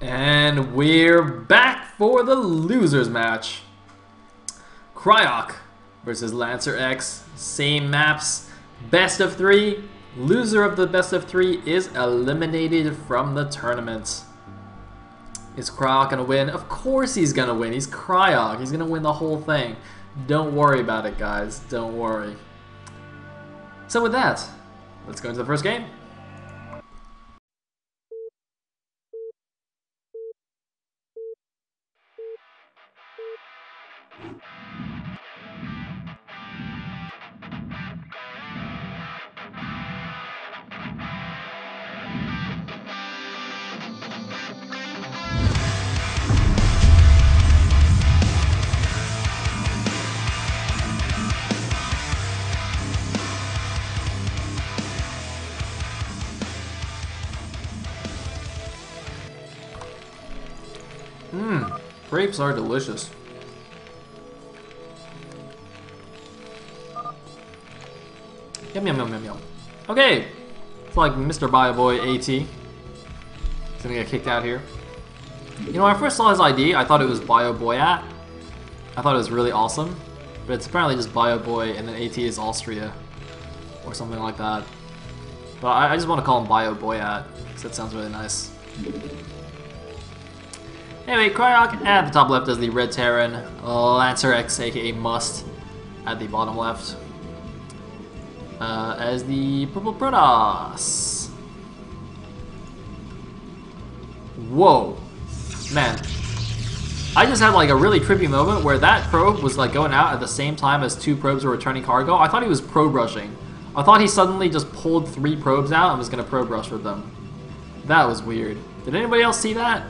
And we're back for the losers match. Cryok versus Lancer X. Same maps. Best of 3. Loser of the best of 3 is eliminated from the tournament. Is Cryok gonna win? Of course he's gonna win. He's Cryok. He's gonna win the whole thing. Don't worry about it, guys. Don't worry. So with that, let's go into the first game. Grapes are delicious. Yum yum yum yum yum. Okay, it's like Mr. Bioboy AT. He's gonna get kicked out here. You know, when I first saw his ID, I thought it was Bioboyat. I thought it was really awesome, but it's apparently just Bioboy, and then AT is Austria, or something like that. But I just want to call him Bioboyat because that sounds really nice. Anyway, Cryok at the top left as the Red Terran, Lancer X aka Must at the bottom left as the Purple Protoss. Whoa, man! I just had like a really trippy moment where that probe was like going out at the same time as 2 probes were returning cargo. I thought he was probe rushing. I thought he suddenly just pulled 3 probes out and was gonna probe rush with them. That was weird. Did anybody else see that?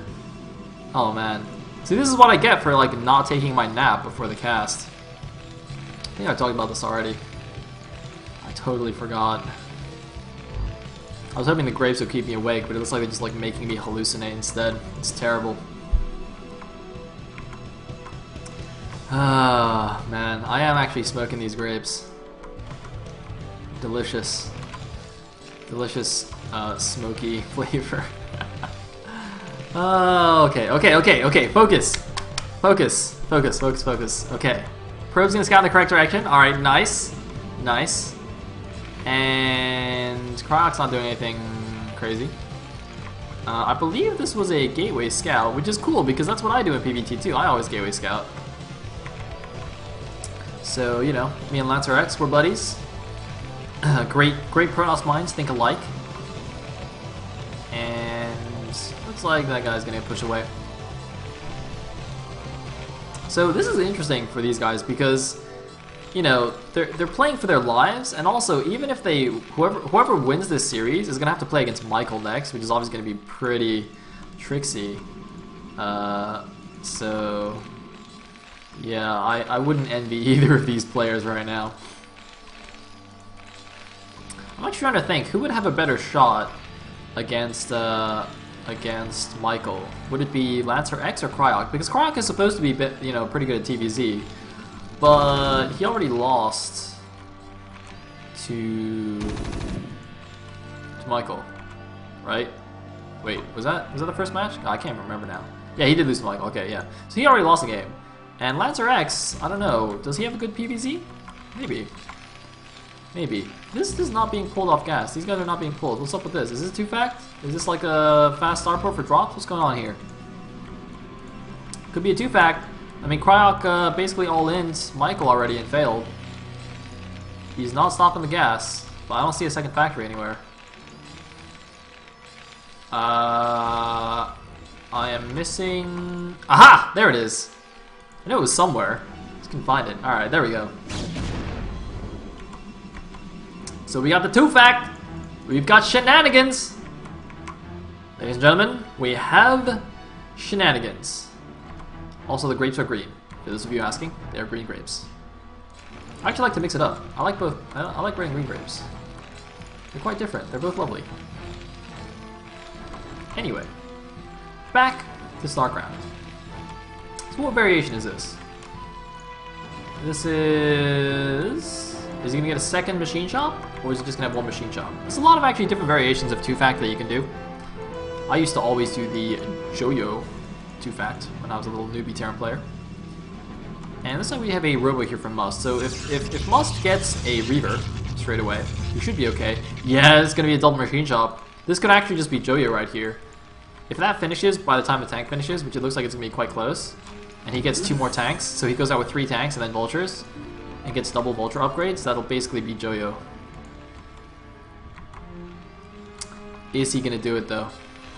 Oh man. See, this is what I get for like not taking my nap before the cast. I think I talked about this already. I totally forgot. I was hoping the grapes would keep me awake, but it looks like they're just like making me hallucinate instead. It's terrible. Ah, man. I am actually smoking these grapes. Delicious. Delicious, smoky flavor. Okay, focus. Focus. Okay. Probe's gonna scout in the correct direction. Alright, nice. Nice. And Cryok's not doing anything crazy. I believe this was a gateway scout, which is cool because that's what I do in PvT too. I always gateway scout. So, you know, me and Lancer X, we're buddies. Great Protoss minds think alike. Looks like that guy's gonna push away. So this is interesting for these guys because, you know, they're playing for their lives, and also even if they whoever wins this series is gonna have to play against Michael next, which is obviously gonna be pretty tricksy. So yeah, I wouldn't envy either of these players right now. I'm actually trying to think who would have a better shot against Michael. Would it be Lancer X or Cryok? Because Cryok is supposed to be, you know, pretty good at TVZ, but he already lost to Michael, right? Wait, was that the first match? Oh, I can't remember now. Yeah, he did lose to Michael. Okay, yeah. So he already lost the game. And Lancer X, I don't know. Does he have a good PVZ? Maybe. Maybe. This is not being pulled off gas. These guys are not being pulled. What's up with this? Is this 2-fact? Is this like a fast starport for drops? What's going on here? Could be a 2-fact. I mean, Cryok basically all-ins Michael already and failed. He's not stopping the gas, but I don't see a second factory anywhere. I am missing... Aha! There it is. I knew it was somewhere. Just couldn't find it. Alright, there we go. So we got the 2-fact. We've got shenanigans. Ladies and gentlemen, we have shenanigans. Also, the grapes are green. For those of you asking, they are green grapes. I actually like to mix it up. I like both. I like red and green grapes. They're quite different. They're both lovely. Anyway, back to StarCraft. So what variation is this? This is he gonna get a second machine shop, or is he just gonna have one machine shop? There's a lot of actually different variations of 2-fact that you can do. I used to always do the Joyo 2-fact when I was a little newbie Terran player. And this time we have a Robo here from Must. So if Must gets a Reaver straight away, he should be okay. Yeah, it's going to be a double machine shop. This could actually just be Joyo right here. If that finishes by the time the tank finishes, which it looks like it's going to be quite close, and he gets 2 more tanks, so he goes out with 3 tanks and then Vultures, and gets double Vulture upgrades, that'll basically be Joyo. Is he going to do it though?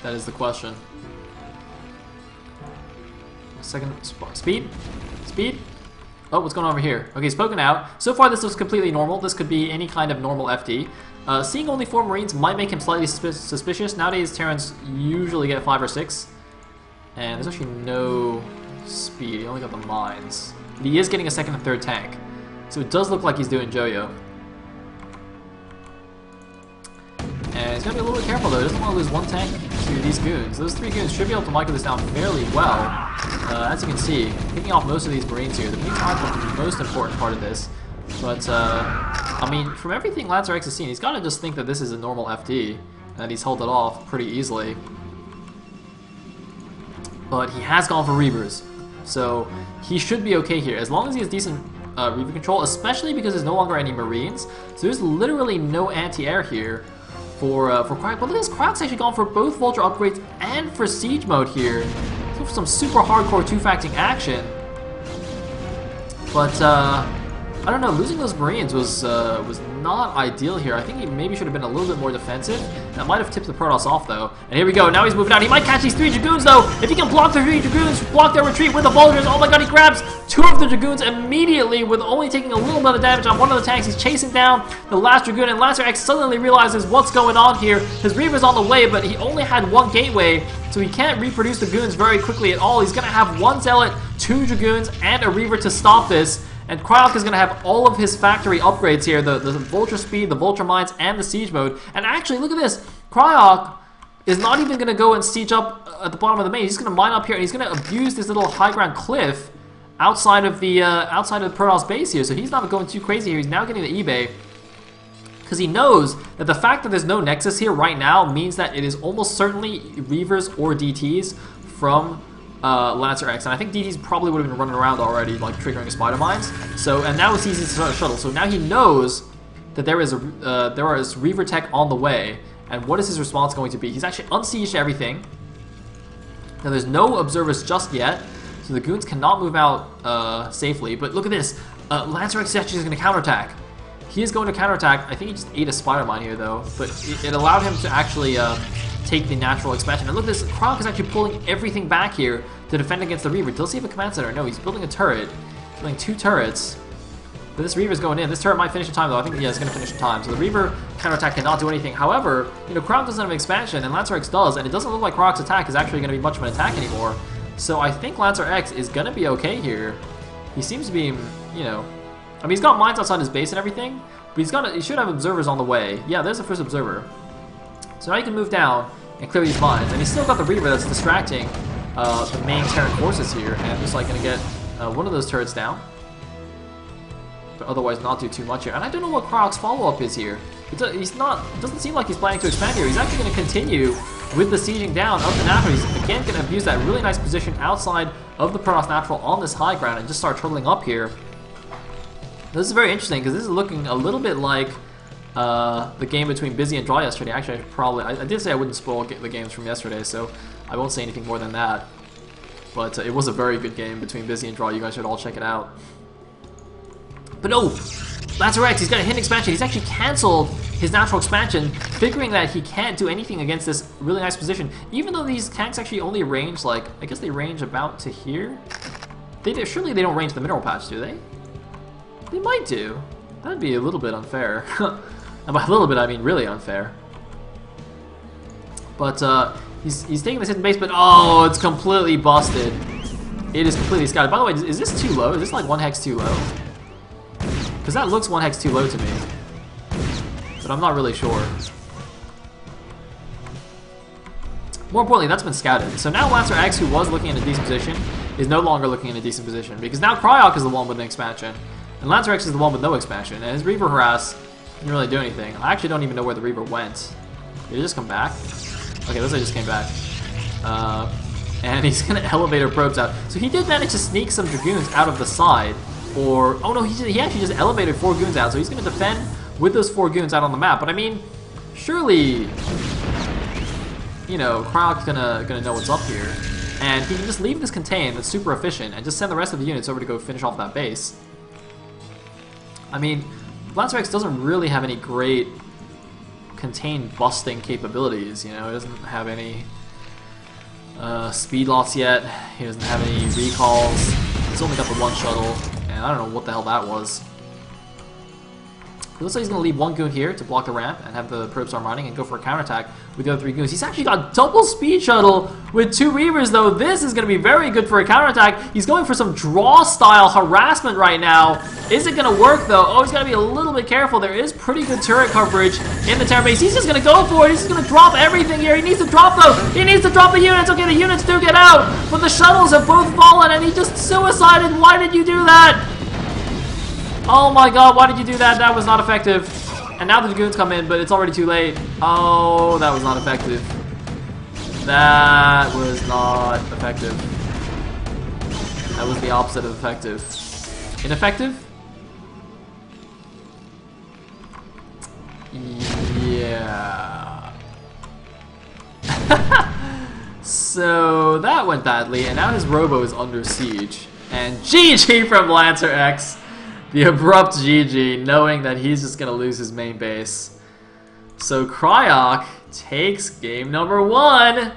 That is the question. Second spot. Speed? Speed? Oh, what's going on over here? Okay, spoken out. So far this looks completely normal. This could be any kind of normal FD. Seeing only 4 Marines might make him slightly suspicious. Nowadays, Terrans usually get 5 or 6. And there's actually no speed. He only got the mines. But he is getting a 2nd and 3rd tank. So it does look like he's doing Joyo. And he's going to be a little bit careful though. He doesn't want to lose 1 tank to these goons. Those 3 goons should be able to micro this down fairly well. As you can see, picking off most of these Marines here. The Marines are the most important part of this. But, I mean, from everything Lancer X has seen, he's got to just think that this is a normal FD, and that he's held it off pretty easily. But he has gone for Reavers, so he should be okay here, as long as he has decent Reaver control, especially because there's no longer any Marines. So there's literally no anti-air here for Cryok. But look at this, Cryok's actually gone for both Vulture upgrades and for Siege mode here. So for some super hardcore 2-facting action. But, I don't know, losing those Marines was not ideal here. I think he maybe should have been a little bit more defensive. That might have tipped the Protoss off, though. And here we go, now he's moving out. He might catch these 3 Dragoons, though! If he can block the 3 Dragoons, block their retreat with the Vultures, oh my god, he grabs 2 of the Dragoons immediately with only taking a little bit of damage on one of the tanks. He's chasing down the last Dragoon, and Lancer X suddenly realizes what's going on here. His Reaver's on the way, but he only had 1 gateway, so he can't reproduce the Goons very quickly at all. He's gonna have 1 Zealot, 2 Dragoons, and a Reaver to stop this. And Cryok is going to have all of his factory upgrades here, the Vulture Speed, the Vulture Mines, and the Siege Mode. And actually, look at this. Cryok is not even going to go and siege up at the bottom of the main. He's going to mine up here, and he's going to abuse this little high ground cliff outside of the Protoss base here. So he's not going too crazy here. He's now getting the eBay, because he knows that the fact that there's no Nexus here right now means that it is almost certainly Reavers or DTs from Lancer X, and I think DTs probably would have been running around already, like triggering Spider Mines. So, and now it's easy to start a shuttle. So now he knows that there is Reaver tech on the way, and what is his response going to be? He's actually unsieged everything. Now there's no observers just yet, so the goons cannot move out safely. But look at this, Lancer X is actually going to counterattack. He is going to counterattack. I think he just ate a Spider Mine here though, but it allowed him to actually take the natural expansion. And look at this, Cryok is actually pulling everything back here to defend against the Reaver. Does he have a command center? No, he's building a turret. He's building 2 turrets. But this Reaver's going in. This turret might finish in time though. I think, yeah, it's going to finish in time. So the Reaver counterattack cannot do anything. However, you know, Cryok doesn't have expansion, and Lancer X does, and it doesn't look like Cryok's attack is actually going to be much of an attack anymore. So I think Lancer X is going to be okay here. He seems to be, you know, I mean, he's got mines outside his base and everything, but he should have observers on the way. Yeah, there's the first observer. So now he can move down and clear these mines. And he's still got the Reaver that's distracting the main Terran forces here, and just like gonna get one of those turrets down, but otherwise not do too much here. And I don't know what Cryok's follow-up is here. It doesn't seem like he's planning to expand here. He's actually going to continue with the sieging down of the natural. He's again going to abuse that really nice position outside of the Protoss natural on this high ground and just start turtling up here. This is very interesting because this is looking a little bit like the game between Busy and Draw yesterday. Actually, I did say I wouldn't spoil the games from yesterday, so I won't say anything more than that. But it was a very good game between Busy and Draw. You guys should all check it out. But no! Lancer X, he's got a hidden expansion. He's actually cancelled his natural expansion, figuring that he can't do anything against this really nice position. Even though these tanks actually only range, like, I guess they range about to here? Surely they don't range the mineral patch, do they? They might do. That'd be a little bit unfair. And by a little bit, I mean really unfair. But he's taking this hidden base, but oh, it's completely busted. It is completely scouted. By the way, is this too low? Is this like 1 hex too low? Because that looks 1 hex too low to me. But I'm not really sure. More importantly, that's been scouted. So now Lancer X, who was looking in a decent position, is no longer looking in a decent position. Because now Cryok is the one with an expansion. And Lancer X is the one with no expansion. And his Reaver Harass didn't really do anything. I actually don't even know where the Reaver went. Did he just come back? Okay, those I just came back. And he's gonna elevator probes out. So he did manage to sneak some Dragoons out of the side. Or, oh no, he actually just elevated 4 goons out. So he's gonna defend with those 4 goons out on the map. But I mean, surely, you know, Cryok's gonna know what's up here. And he can just leave this contained, that's super efficient, and just send the rest of the units over to go finish off that base. I mean, Lancer X doesn't really have any great contained busting capabilities, you know, he doesn't have any speed loss yet, he doesn't have any recalls, he's only got the 1 shuttle, and I don't know what the hell that was. It looks like he's going to leave 1 goon here to block the ramp and have the probe storm running and go for a counterattack with the other 3 goons. He's actually got double speed shuttle with 2 Reavers, though. This is going to be very good for a counterattack. He's going for some draw-style harassment right now. Is it going to work, though? Oh, he's got to be a little bit careful. There is pretty good turret coverage in the terror base. He's just going to go for it. He's just going to drop everything here. He needs to drop, though. He needs to drop the units. Okay, the units do get out, but the shuttles have both fallen, and he just suicided. Why did you do that? Oh my god, why did you do that? That was not effective. And now the Dragoons come in, but it's already too late. Oh, that was not effective. That was not effective. That was the opposite of effective. Ineffective? Yeah. So that went badly, and now his Robo is under siege. And GG from Lancer X. The abrupt GG, knowing that he's just going to lose his main base. So Cryok takes game number 1.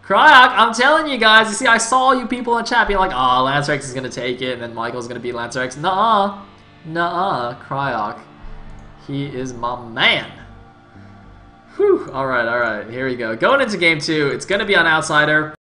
Cryok, I'm telling you guys, you see, I saw you people in chat being like, oh, Lancer X is going to take it, and then Michael's going to beat Lancer X. Nuh-uh. Nuh-uh, Cryok. He is my man. Whew, alright, here we go. Going into game 2, it's going to be on Outsider.